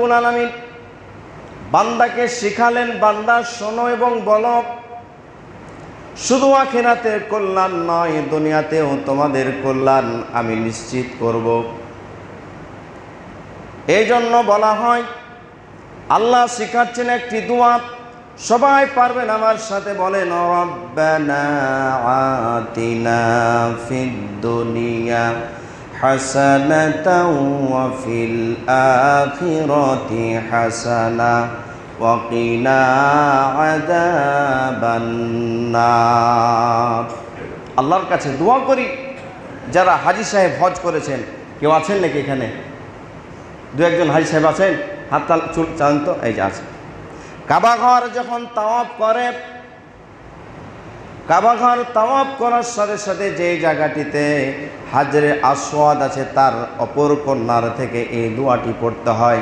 রব্বুল আলামিন বান্দাকে শিখালেন, বান্দা শোনো এবং বলো, শুধু আখিরাতের কল্যাণ নয়, দুনিয়াতেও তোমাদের কল্যাণ আমি নিশ্চিত করব। এই জন্য বলা হয়, আল্লাহ শিখাচ্ছেন একটি দোয়া, সবাই পারবেন আমার সাথে বলেন, রব্বানা আতিনা ফিদ দুনিয়া হাসানাতাও ওয়া ফিল আখিরাতি হাসানা ওয়া কিনা আযাবান নার। আল্লাহর কাছে দোয়া করি, যারা হাজী সাহেব হজ করেছেন, কেউ আছেন নাকি এখানে? দু একজন হাজী সাহেব আছেন? হাত চুল চান তো, এই যে আছে। কাবাঘর যখন তাওয়াফ করে, কাবাঘর তাওয়াফ করার সাথে সাথে যে জায়গাটিতে হাজরে আসওয়াদ আছে, তার অপর কর্নার থেকে এই দোয়াটি পড়তে হয়,